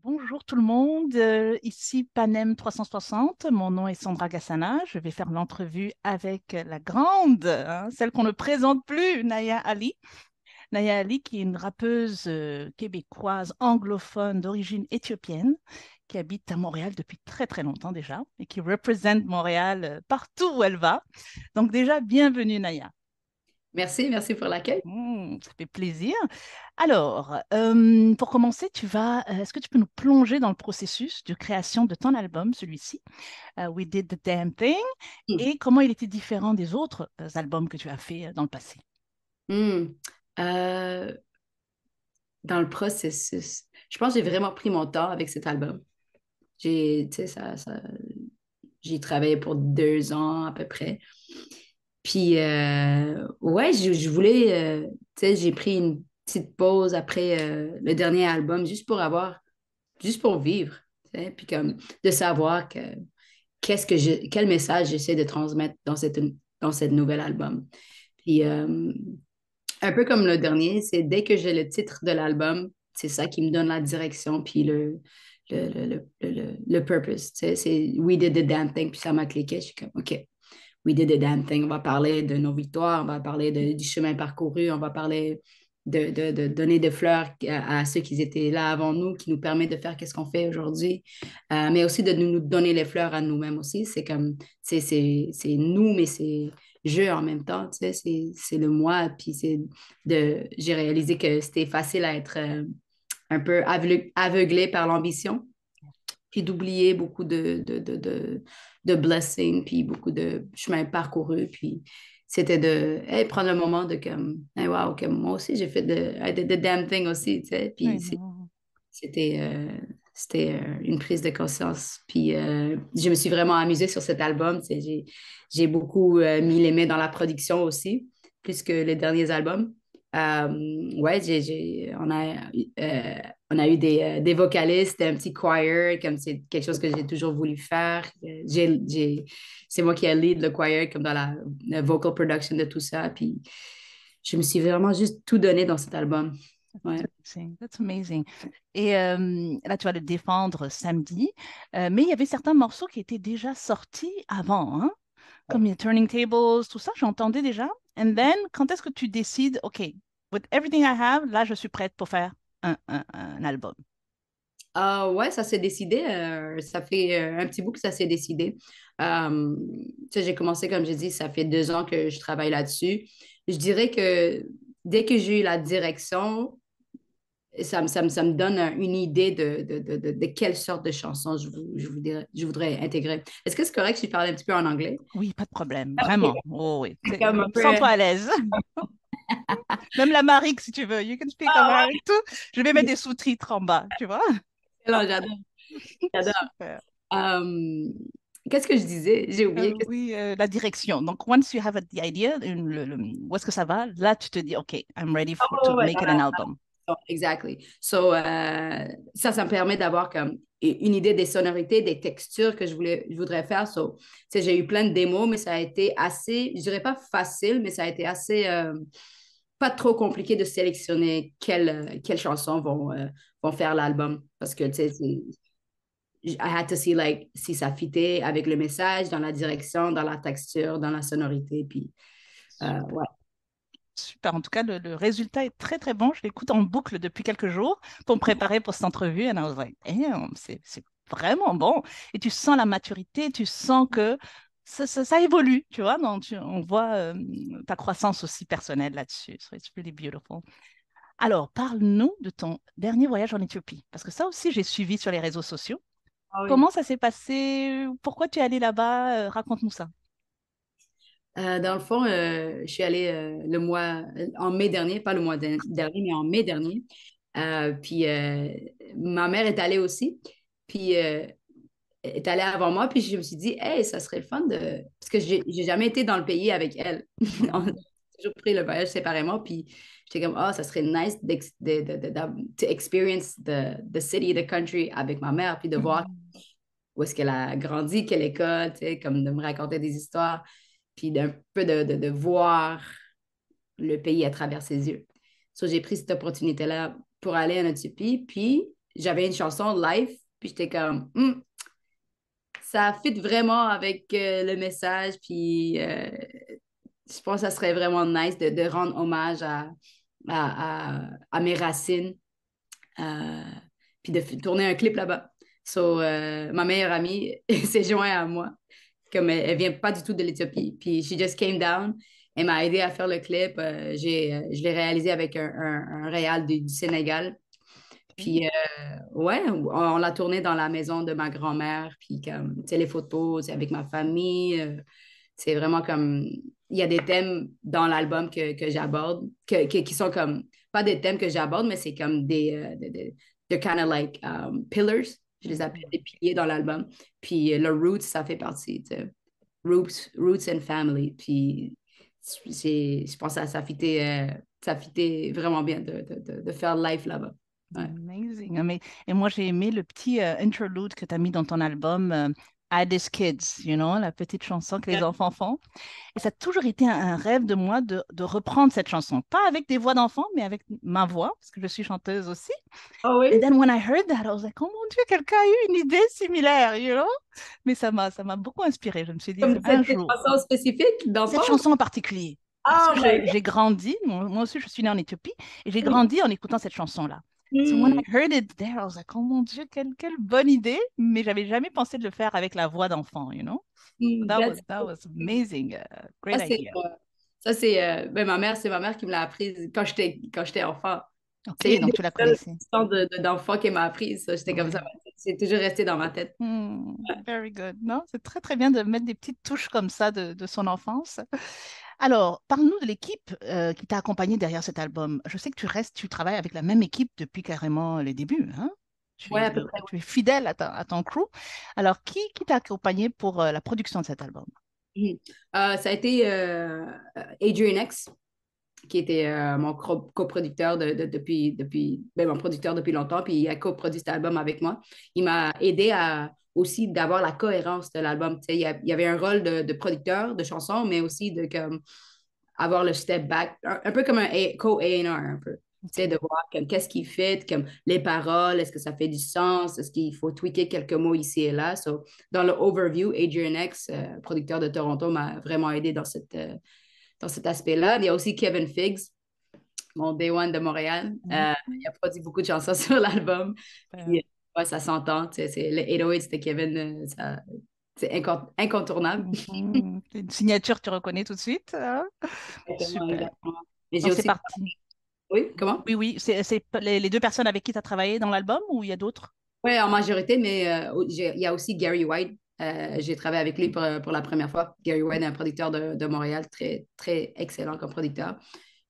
Bonjour tout le monde, ici Panem 360, mon nom est Sandra Gassana, je vais faire l'entrevue avec la grande, hein, celle qu'on ne présente plus, Naya Ali. Naya Ali qui est une rappeuse québécoise anglophone d'origine éthiopienne qui habite à Montréal depuis très très longtemps déjà et qui représente Montréal partout où elle va. Donc déjà, bienvenue Naya. Merci pour l'accueil. Ça fait plaisir. Alors, pour commencer, est-ce que tu peux nous plonger dans le processus de création de ton album, celui-ci, We Did the Damn Thing, Hmm. et comment il était différent des autres albums que tu as fait dans le passé? Hmm. Euh, Dans le processus, je pense que j'ai vraiment pris mon temps avec cet album. Tu sais, j'y travaillé pour 2 ans à peu près. Puis, ouais, je voulais, tu sais, j'ai pris une petite pause après le dernier album juste pour vivre, tu sais, puis comme de savoir quel message j'essaie de transmettre dans cette nouvel album. Puis, un peu comme le dernier, c'est dès que j'ai le titre de l'album, c'est ça qui me donne la direction puis le purpose. Tu sais, c'est We Did the Damn Thing, puis ça m'a cliqué. Je suis comme, OK, We Did the Damn Thing. On va parler de nos victoires, on va parler du chemin parcouru, on va parler de donner des fleurs à ceux qui étaient là avant nous, qui nous permettent de faire qu'est-ce qu'on fait aujourd'hui, mais aussi de nous donner les fleurs à nous-mêmes aussi. C'est comme, c'est nous, mais c'est je en même temps, tu sais, c'est le moi. Puis j'ai réalisé que c'était facile à être un peu aveuglé par l'ambition, puis d'oublier beaucoup de blessings, puis beaucoup de chemins parcourus. Puis c'était de hey, prendre le moment de comme, hey, wow, comme moi aussi, j'ai fait I did the damn thing aussi, tu sais. Oui, Puis c'était une prise de conscience. Puis je me suis vraiment amusée sur cet album. Tu sais, j'ai beaucoup mis les mains dans la production aussi, plus que les derniers albums. Ouais, euh, on a eu des vocalistes, un petit choir, comme c'est quelque chose que j'ai toujours voulu faire. C'est moi qui ai lead le choir, comme dans la vocal production de tout ça. Puis je me suis vraiment juste tout donné dans cet album. that's Ouais. amazing. That's amazing. Et là, tu vas le défendre samedi, mais il y avait certains morceaux qui étaient déjà sortis avant, hein, comme les Turning Tables, tout ça, j'entendais déjà. And then, quand est-ce que tu décides, OK, with everything I have, là, je suis prête pour faire un album? Ah ouais, ça s'est décidé. Ça fait un petit bout que ça s'est décidé. Tu sais, j'ai commencé, comme j'ai dit, ça fait 2 ans que je travaille là-dessus. Je dirais que dès que j'ai eu la direction, ça me donne une idée de quelle sorte de chanson je voudrais intégrer. Est-ce que c'est correct si je parle un petit peu en anglais? Oui, pas de problème, Ok. vraiment. Oh oui, Comme un peu. sens-toi à l'aise. Même l'amharique, si tu veux. You can speak Ah Amharic, tout. Je vais mettre des sous-titres en bas, tu vois? ouais, j'adore, j'adore. Super. Euh, Qu'est-ce que je disais? J'ai oublié. Oui, la direction. Donc, once you have the idea, où est-ce que ça va, là, tu te dis, OK, I'm ready to Oh, ouais, make it an album. exactly. So, ça me permet d'avoir comme une idée des sonorités, des textures que je voudrais faire. So, tu sais, j'ai eu plein de démos, mais ça a été assez, je dirais pas facile, mais ça a été assez, pas trop compliqué de sélectionner quelles chansons vont faire l'album. Parce que, tu sais, I had to see, like, si ça fitait avec le message, dans la direction, dans la texture, dans la sonorité. Puis, Super. ouais. Super. En tout cas, le résultat est très, très bon. Je l'écoute en boucle depuis quelques jours pour me préparer pour cette entrevue. And I was like, damn, c'est vraiment bon. Et tu sens la maturité, tu sens que ça évolue, tu vois. Donc, on voit ta croissance aussi personnelle là-dessus. So it's really beautiful. Alors, parle-nous de ton dernier voyage en Éthiopie, parce que ça aussi, j'ai suivi sur les réseaux sociaux. Ah oui. Comment ça s'est passé? Pourquoi tu es allé là-bas? Raconte-nous ça. Dans le fond, je suis allée en mai dernier, pas le mois dernier, mais en mai dernier. Puis ma mère est allée aussi. Puis elle est allée avant moi. Puis je me suis dit, hey, ça serait le fun de. Parce que j'ai jamais été dans le pays avec elle. On a Mhm. toujours pris le voyage séparément. Puis j'étais comme, ah, ça serait nice to experience the city, the country avec ma mère. Puis de voir Mhm. où est-ce qu'elle a grandi, quelle école, tu sais, comme de me raconter des histoires puis d'un peu de voir le pays à travers ses yeux. So, j'ai pris cette opportunité-là pour aller en Éthiopie, puis j'avais une chanson live, puis j'étais comme, ça fit vraiment avec le message, puis je pense que ça serait vraiment nice de rendre hommage à mes racines, euh, puis de tourner un clip là-bas. So, ma meilleure amie s'est jointe à moi, comme elle vient pas du tout de l'Éthiopie, puis she just came down. Elle m'a aidé à faire le clip. Je l'ai réalisé avec un réal du Sénégal. Puis, ouais, on l'a tourné dans la maison de ma grand-mère. Puis, comme, tu sais, les photos, c'est avec ma famille. C'est vraiment comme. Il y a des thèmes dans l'album que j'aborde, qui sont comme. Pas des thèmes que j'aborde, mais c'est comme they're kind of like pillars. Je les appelle des piliers dans l'album. Puis, le roots, ça fait partie. Tu sais. Roots and family. Puis, je pense que ça fitait vraiment bien de faire live là-bas. Ouais. Amazing. Ah, et moi, j'ai aimé le petit interlude que tu as mis dans ton album, Addis Kids, la petite chanson que les enfants font. Et ça a toujours été un rêve de moi de reprendre cette chanson. Pas avec des voix d'enfants, mais avec ma voix, parce que je suis chanteuse aussi. Ah oui? And then when I heard that, I was like, oh mon Dieu, quelqu'un a eu une idée similaire. Mais ça m'a beaucoup inspirée. Je me suis dit, Comme un cette jour, chanson spécifique cette d'enfant? chanson en particulier. Parce Oh que my j'ai grandi, moi aussi je suis née en Éthiopie, et j'ai God! grandi en écoutant cette chanson-là. So when I Mm, heard it there, I was like, oh mon Dieu, quelle bonne idée, mais j'avais jamais pensé de le faire avec la voix d'enfant. That was amazing, Ça, great idea. ben, c'est ma mère qui me l'a apprise quand j'étais enfant. C'est Ok, une donc des tu la seules connaissais. chansons d'enfant qu'elle m'a apprise. Ça, j'étais comme ça. Ouais. C'est toujours resté dans ma tête. Hmm, very good. Non, c'est très très bien de mettre des petites touches comme ça de son enfance. Alors, parle-nous de l'équipe qui t'a accompagné derrière cet album. Je sais que tu travailles avec la même équipe depuis carrément les débuts, hein? Tu Ouais, es, à peu près. tu es fidèle à ton crew. Alors, qui t'a accompagné pour la production de cet album? Mhm. Ça a été Adrian X, qui était mon coproducteur ben, mon producteur depuis longtemps, puis il a coproduit cet album avec moi. Il m'a aidé aussi d'avoir la cohérence de l'album. Tu sais, il y avait un rôle de producteur de chansons, mais aussi de comme, avoir le step back, un peu comme un co-A&R un peu. Tu sais, Ok. de voir comme, qu'est-ce qui fait, comme les paroles, est-ce que ça fait du sens, est-ce qu'il faut tweaker quelques mots ici et là. So, dans le overview, Adrian X, producteur de Toronto, m'a vraiment aidé dans cet aspect-là. Il y a aussi Kevin Figs, mon Day One de Montréal. Il a produit beaucoup de chansons sur l'album. Mhm. Puis, ouais, ça s'entend. Tu sais, le 808 de Kevin, c'est incontournable. Mhm. C'est une signature, tu reconnais tout de suite, hein? Exactement, Super. exactement. Mais j'ai Donc, c'est aussi. parti. Oui, comment? Oui, oui, c'est les deux personnes avec qui tu as travaillé dans l'album ou il y a d'autres? Oui, en majorité, mais il y a aussi Gary White. J'ai travaillé avec lui pour la première fois. Gary White est un producteur de Montréal, très, très excellent comme producteur.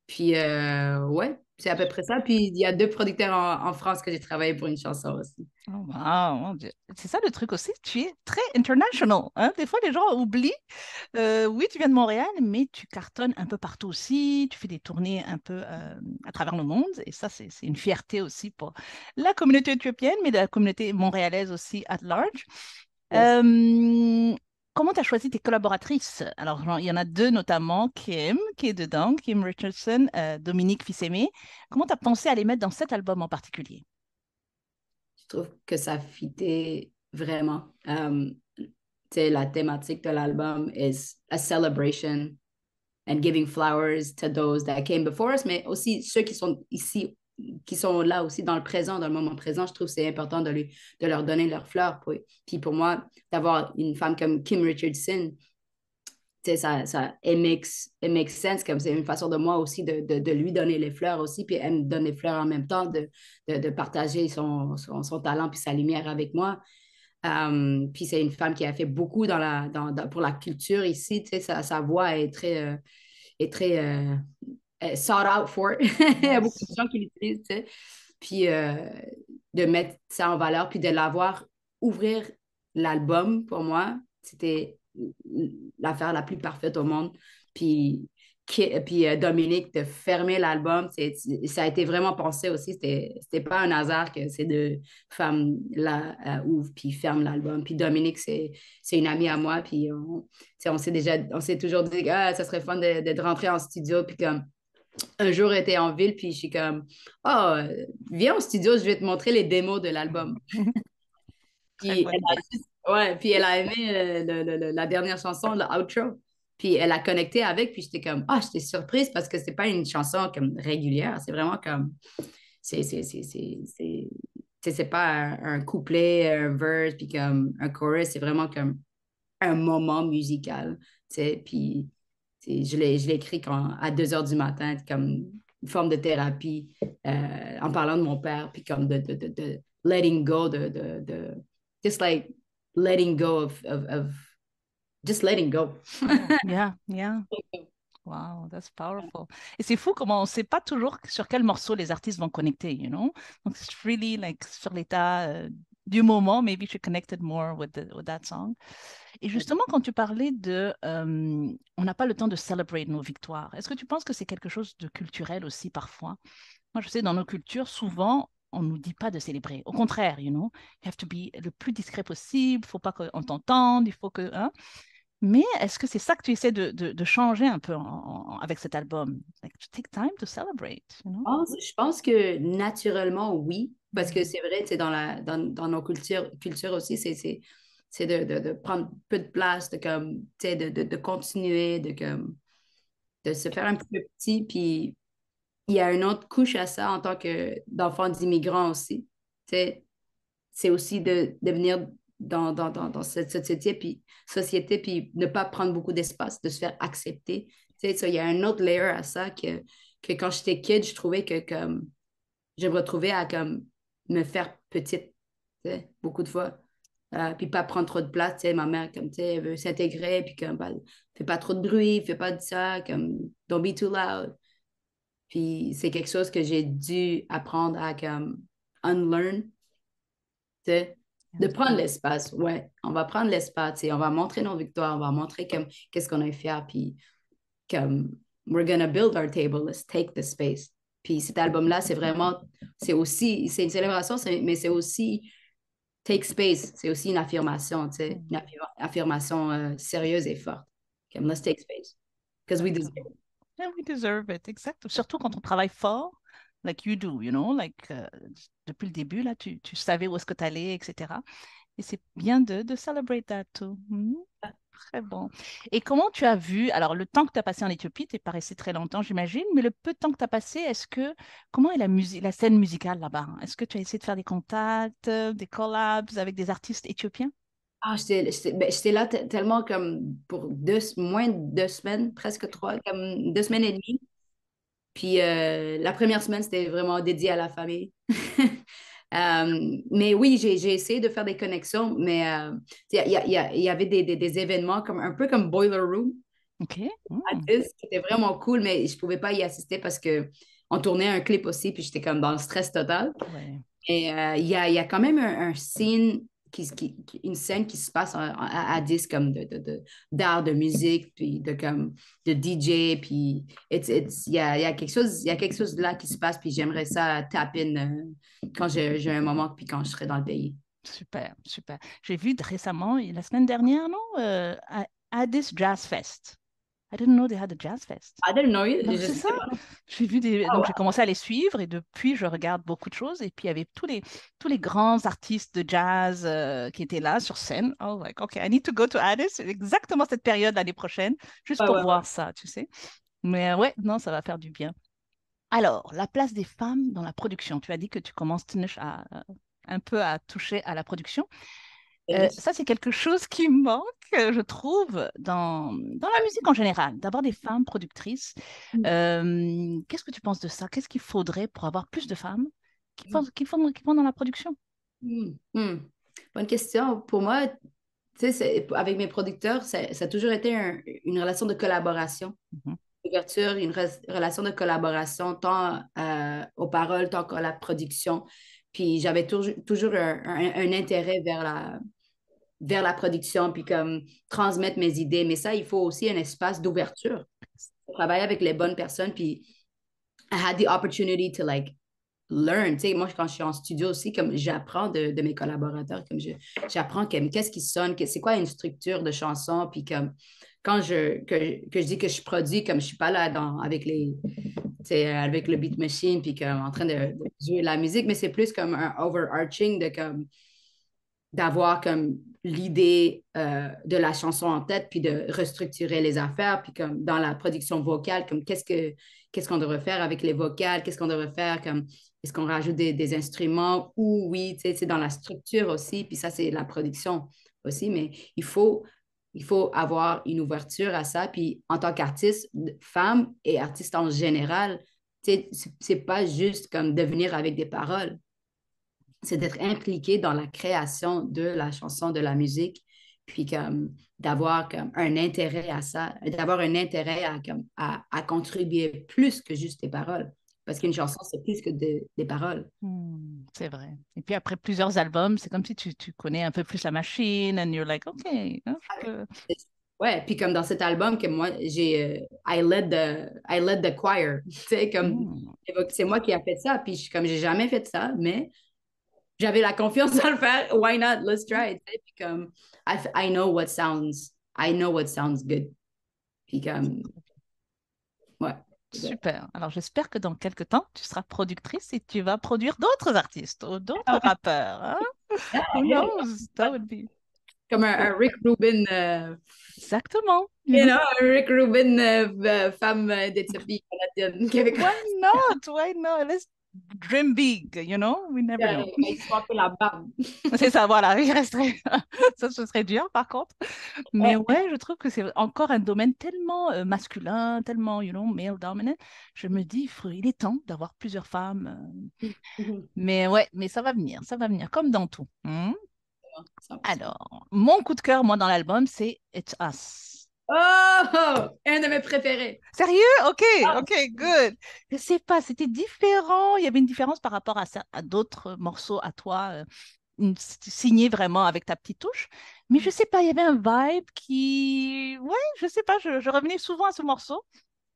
Puis, ouais, c'est à peu près ça. Puis, il y a deux producteurs en France que j'ai travaillé pour une chanson aussi. Oh, wow, mon Dieu. C'est ça le truc aussi, tu es très international, hein. Des fois, les gens oublient. Oui, tu viens de Montréal, mais tu cartonnes un peu partout aussi. Tu fais des tournées un peu à travers le monde. Et ça, c'est une fierté aussi pour la communauté éthiopienne, mais de la communauté montréalaise aussi at large. Yes. Euh, Comment tu as choisi tes collaboratrices? Alors, il y en a deux notamment, Kim, qui est dedans, Kim Richardson, Dominique Fils-Aimé. Comment tu as pensé à les mettre dans cet album en particulier? Je trouve que ça fitait vraiment. Tu sais, la thématique de l'album is a celebration and giving flowers to those that came before us, mais aussi ceux qui sont ici, qui sont là aussi dans le présent, dans le moment présent. Je trouve que c'est important de leur donner leurs fleurs. Puis pour moi, d'avoir une femme comme Kim Richardson, tu sais, it makes sense, comme c'est une façon de moi aussi de lui donner les fleurs aussi, puis elle me donne les fleurs en même temps, de partager son talent puis sa lumière avec moi. Puis c'est une femme qui a fait beaucoup pour la culture ici, tu sais, sa voix est très sought out for. Il y a beaucoup de Yes. gens qui l'utilisent, tu sais. Puis de mettre ça en valeur, puis de l'avoir ouvrir l'album, pour moi, c'était l'affaire la plus parfaite au monde. Puis, Dominique, de fermer l'album, ça a été vraiment pensé aussi. C'était pas un hasard que ces deux femmes-là ouvrent puis ferment l'album. Puis Dominique, c'est une amie à moi. Puis on s'est toujours dit, ah, ça serait fun de rentrer en studio. Puis comme, un jour, j'étais en ville, puis je suis comme, oh, viens au studio, je vais te montrer les démos de l'album. Très Puis bonne idée. ouais, puis elle a aimé la dernière chanson, le outro. Puis elle a connecté avec, puis j'étais comme, ah, j'étais surprise parce que c'est pas une chanson comme régulière, c'est vraiment comme, c'est pas un couplet, un verse, puis comme un chorus, c'est vraiment comme un moment musical, tu sais, puis je l'ai écrit à 2 heures du matin, comme une forme de thérapie, en parlant de mon père, puis comme de letting go, just like letting go of just letting go. Oh, yeah, yeah. Wow, that's powerful. Et c'est fou comment on ne sait pas toujours sur quel morceau les artistes vont connecter, you know? Donc, it's really like sur l'état du moment, maybe she connected more with that song. Et justement, quand tu parlais on n'a pas le temps de celebrate nos victoires, est-ce que tu penses que c'est quelque chose de culturel aussi parfois? Moi, je sais, dans nos cultures, souvent, on ne nous dit pas de célébrer. Au contraire, you know, you have to be le plus discret possible, il ne faut pas qu'on t'entende, il faut que... hein. Mais est-ce que c'est ça que tu essaies de changer un peu avec cet album? Like, to take time to celebrate, you know? Je pense que naturellement, oui, parce que Mhm. c'est vrai, c'est dans nos cultures aussi, c'est de prendre peu de place, de, comme, tu sais, de continuer, de se faire un peu petit, puis il y a une autre couche à ça en tant que d'enfant d'immigrants aussi. Tu sais, c'est aussi de venir dans cette société, puis ne pas prendre beaucoup d'espace, de se faire accepter. Tu sais, ça, il y a un autre layer à ça que quand j'étais kid, je trouvais que comme, je me retrouvais à comme, me faire petite, tu sais, beaucoup de fois. Puis pas prendre trop de place, tu sais, ma mère, comme, tu sais, elle veut s'intégrer, puis comme, ben, fais pas trop de bruit, fais pas de ça, comme, don't be too loud. Puis c'est quelque chose que j'ai dû apprendre à comme unlearn, tu sais, de prendre l'espace. Ouais, on va prendre l'espace et on va montrer nos victoires, on va montrer comme qu'est-ce qu'on est fier, puis comme we're gonna build our table, let's take the space. Puis cet album-là, c'est vraiment, c'est aussi, c'est une célébration, mais c'est aussi take space, c'est aussi une affirmation, tu sais, une Mhm. affirmation sérieuse et forte. Comme let's take space, because we deserve Exactement. it. Yeah, we deserve it, exact. Surtout quand on travaille fort, like you do, you know, like depuis le début, là, tu savais où est-ce que tu allais, etc. Et c'est bien de celebrate that too. Mhm. Très bon. Et comment tu as vu, alors le temps que tu as passé en Éthiopie, tu n'es pas resté très longtemps, j'imagine, mais le peu de temps que tu as passé, comment est la scène musicale là-bas? Est-ce que tu as essayé de faire des contacts, des collabs avec des artistes éthiopiens? Ah, j'étais là tellement comme pour moins de 2 semaines, presque trois, comme 2 semaines et demie. Puis la première semaine, c'était vraiment dédié à la famille. Mais oui, j'ai essayé de faire des connexions, mais il y avait des événements comme, un peu comme Boiler Room Ok. à 10, qui était vraiment cool, mais je ne pouvais pas y assister parce que on tournait un clip aussi, puis j'étais comme dans le stress total. Ouais. Et il y a quand même un scene, une scène qui se passe à 10 comme d'art, de musique, puis de DJ, puis il y a quelque chose là qui se passe, puis j'aimerais ça tap in quand j'ai un moment, puis quand je serai dans le pays. Super, super. J'ai vu récemment, la semaine dernière, non, Addis Jazz Fest. I didn't know they had a jazz fest. I didn't know it, Donc je c'est ça. sais pas. J'ai vu Ah donc ouais. j'ai commencé à les suivre et depuis je regarde beaucoup de choses et puis il y avait tous les grands artistes de jazz qui étaient là sur scène. Oh like okay, I need to go to Addis. C'est exactement cette période l'année prochaine juste Ouais, pour ouais, ouais. voir ça, tu sais. Mais ouais, non, ça va faire du bien. Alors, la place des femmes dans la production. Tu as dit que tu commences Tinoch, un peu à toucher à la production. Oui. Ça, c'est quelque chose qui manque, je trouve, dans la musique en général, d'avoir des femmes productrices. Qu'est-ce que tu penses de ça? Qu'est-ce qu'il faudrait pour avoir plus de femmes qui font dans la production? Hmm, hmm. Bonne question. Pour moi, tu sais, avec mes producteurs, ça a toujours été une relation de collaboration. Mhm. Ouverture, une relation de collaboration, tant aux paroles, tant qu'à la production. Puis j'avais toujours un intérêt vers la production, puis comme transmettre mes idées. Mais ça, il faut aussi un espace d'ouverture. Travailler avec les bonnes personnes, puis I had the opportunity to like learn. Tu sais, moi, quand je suis en studio aussi, comme j'apprends de mes collaborateurs, j'apprends qu'est-ce qui sonne, c'est quoi une structure de chanson, puis comme quand que je dis que je produis, comme je suis pas là avec c'est avec le beat machine, puis comme en train de jouer la musique, mais c'est plus comme un overarching de comme d'avoir comme l'idée de la chanson en tête, puis de restructurer les affaires, puis comme dans la production vocale, comme qu'est-ce qu'on devrait faire avec les vocales, qu'est-ce qu'on devrait faire, comme est-ce qu'on rajoute des instruments, ou oui, tu sais, c'est dans la structure aussi, puis ça, c'est la production aussi, mais il faut avoir une ouverture à ça, puis en tant qu'artiste, femme et artiste en général, tu sais, c'est pas juste comme devenir avec des paroles, c'est d'être impliqué dans la création de la chanson, de la musique, puis comme d'avoir comme un intérêt à ça, d'avoir un intérêt à contribuer plus que juste des paroles. Parce qu'une chanson, c'est plus que des paroles. C'est vrai. Et puis après plusieurs albums, c'est comme si tu connais un peu plus la machine and you're like, OK, hein, je peux... Ouais, puis comme dans cet album que moi, I led the choir. Tu sais, comme, Hmm. c'est moi qui ai fait ça, puis comme j'ai jamais fait ça, mais j'avais la confiance à le faire. Why not? Let's try it. Puis comme, I know what sounds good. Puis comme, ouais. Super. Alors j'espère que dans quelques temps, tu seras productrice et tu vas produire d'autres artistes ou d'autres Ah ouais. rappeurs. Hein? Who knows? That would be... Comme un Rick Rubin, Exactement. You you know? know, un Rick Rubin, femme d'Éthiopie canadienne, québécoise. Why not? Why not? Let's dream big, you know? We never know. Il se fait la barbe. C'est ça, voilà, il resterait... Ça, ce serait dur, par contre. Mais ouais, je trouve que c'est encore un domaine tellement masculin, tellement, you know, male dominant. Je me dis, il est temps d'avoir plusieurs femmes. Mais ouais, mais ça va venir, comme dans tout. Hmm. 100%. Alors, mon coup de cœur, moi, dans l'album, c'est It's Us. Oh! Un de mes préférés. Sérieux? Ok, Ah, ok, good. Je sais pas, c'était différent. Il y avait une différence par rapport à d'autres morceaux à toi, signés vraiment avec ta petite touche. Mais je sais pas, il y avait un vibe qui... Ouais, je sais pas, je revenais souvent à ce morceau.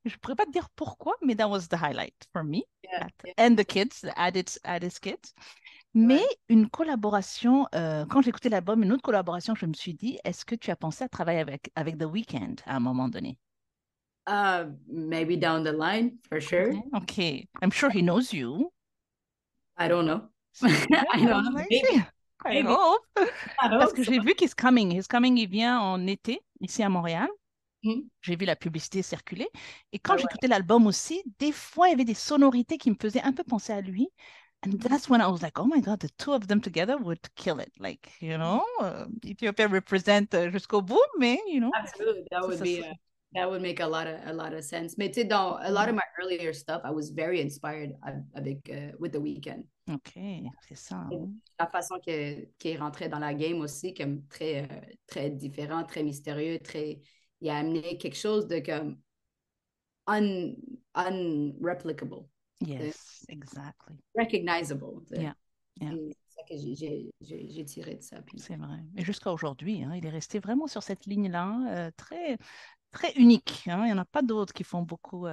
Je pourrais pas te dire pourquoi, mais that was the highlight for me. yeah, yeah, And the kids, the Addis kids. Mais ouais. une collaboration, quand j'ai écouté l'album, une autre collaboration, je me suis dit, est-ce que tu as pensé à travailler avec The Weeknd à un moment donné? Maybe down the line, for sure. Ouais, ok. I'm sure he knows you. I don't know. Sérieux? I don't Oh, know. maybe. I Maybe. hope. I Parce hope que so. j'ai vu qu'He's coming. He's coming, il vient en été, ici à Montréal. Mhm. J'ai vu la publicité circuler. Et quand Ah ouais. j'écoutais l'album aussi, des fois, il y avait des sonorités qui me faisaient un peu penser à lui. And Mhm. that's when I was like, oh my God, the two of them together would kill it. Like, Ethiopia represent jusqu'au bout, mais, Absolutely. ça serait... That would make a lot of sense. Mais tu sais, dans a lot of my earlier stuff, I was very inspired avec with The Weeknd. Ok, c'est ça. Et Hein. la façon qu'il est rentré dans la game aussi, comme très différent, très mystérieux, il a amené quelque chose de comme un, unreplicable, Yes, exactly. recognizable. Yeah, yeah, C'est ça que j'ai tiré de ça. Puis, c'est vrai. Et jusqu'à aujourd'hui, hein, il est resté vraiment sur cette ligne-là, très, très unique. Hein. Il n'y en a pas d'autres qui font beaucoup.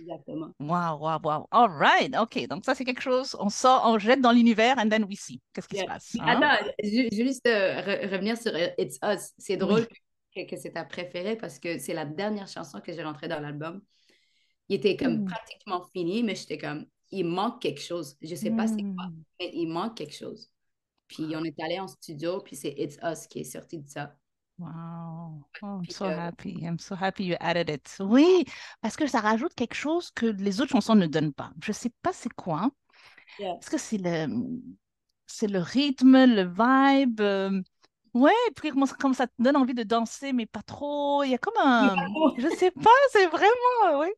exactement. Waouh, waouh, waouh. All right, ok. Donc ça, c'est quelque chose. On sort, on jette dans l'univers, and then we see. Qu'est-ce qui se Yeah. passe, Mais hein? attends, juste revenir sur It's Us. C'est drôle Oui. que c'est ta préférée parce que c'est la dernière chanson que j'ai rentrée dans l'album. Il était comme Hmm. pratiquement fini, mais j'étais comme, il manque quelque chose. Je sais pas c'est quoi, Hmm. mais il manque quelque chose. Puis on est allé en studio, puis c'est It's Us qui est sorti de ça. Wow. Oh, I'm Puis, so happy. I'm so happy you added it. Oui, parce que ça rajoute quelque chose que les autres chansons ne donnent pas. Je sais pas c'est quoi. yeah. Est-ce que c'est le rythme, le vibe? Ouais, et puis comme ça te donne envie de danser, mais pas trop. Il y a comme un... Je sais pas, c'est vraiment... Oui.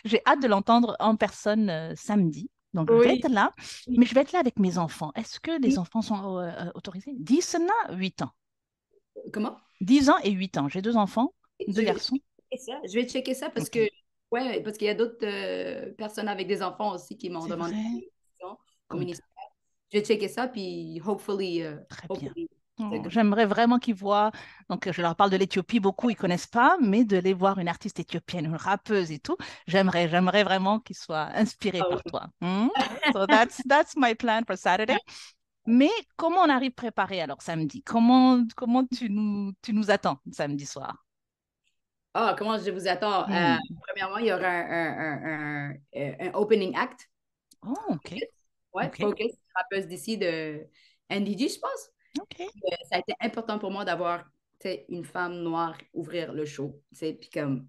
J'ai hâte de l'entendre en personne samedi. Donc, je vais Oui. être là, mais je vais être là avec mes enfants. Est-ce que les enfants sont autorisés? 10 ans, 8 ans. Comment? 10 ans et 8 ans. J'ai deux enfants, deux Je vais garçons. checker ça. Je vais checker ça parce que, OK. ouais, parce qu'il y a d'autres personnes avec des enfants aussi qui m'ont C'est demandé vrai. des questions au Good. ministère. Je vais checker ça, puis Très bien. hopefully, Oh, j'aimerais vraiment qu'ils voient, donc je leur parle de l'Éthiopie beaucoup, ils connaissent pas, mais de les voir une artiste éthiopienne, une rappeuse et tout, j'aimerais vraiment qu'ils soient inspirés ah par oui. toi. Hmm? So that's my plan for Saturday. Mais comment on arrive préparé alors samedi? Comment tu nous attends samedi soir? Ah, comment je vous attends? Hmm. Premièrement, il y aura un opening act. Oh, OK. Ouais, OK. Focus, rappeuse d'ici de NDG, je pense. OK. Ça a été important pour moi d'avoir une femme noire ouvrir le show. Puis comme,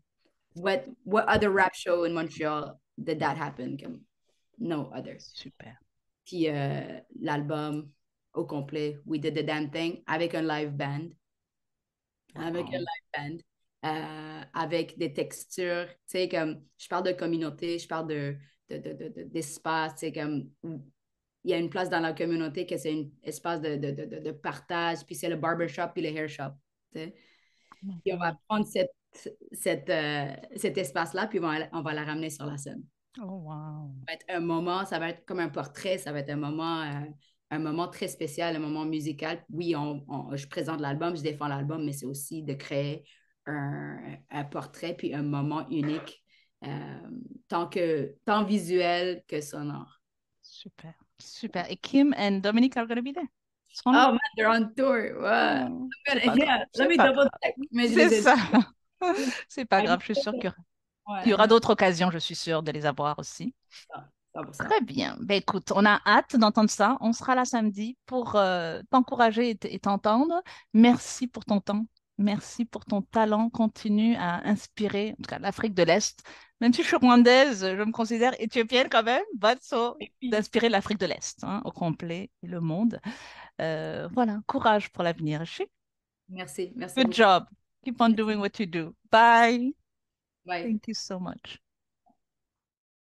what other rap show in Montreal did that happen? Comme, no other. Super. Puis l'album au complet, We Did the Damn Thing, avec un live band. Avec un Wow. live band. Avec des textures, tu sais, comme, je parle de communauté, je parle d'espace, tu sais, comme, il y a une place dans la communauté que c'est un espace de partage, puis c'est le barbershop puis le hair shop. Tu sais. Oh my Puis on va God. prendre cet espace-là, puis on va la ramener sur la scène. Oh, wow. Ça va être un moment, ça va être comme un portrait, ça va être un moment très spécial, un moment musical. Oui, je présente l'album, je défends l'album, mais c'est aussi de créer un portrait puis un moment unique, tant visuel que sonore. Super. Super. Et Kim and Dominic are going to be there. Ils seront là. Oh man, they're on tour. Wow. Oh, c'est pas grave. Yeah, let C'est me pas double grave. check, mais je C'est les ai. ça. C'est pas I know. grave. Je suis sûre qu'il y Ouais, I aura know. d'autres occasions, je suis sûre, de les avoir aussi. 100%. Très bien. Ben, écoute, on a hâte d'entendre ça. On sera là samedi pour t'encourager et t'entendre. Merci pour ton temps. Merci pour ton talent. Continue à inspirer, en tout cas, l'Afrique de l'Est. Même si je suis rwandaise, je me considère éthiopienne quand même. But so, Et puis, d'inspirer l'Afrique de l'Est hein, au complet et le monde. Voilà, courage pour l'avenir. merci Good beaucoup. job. Keep on Merci. doing what you do. Bye. Bye. Thank you so much.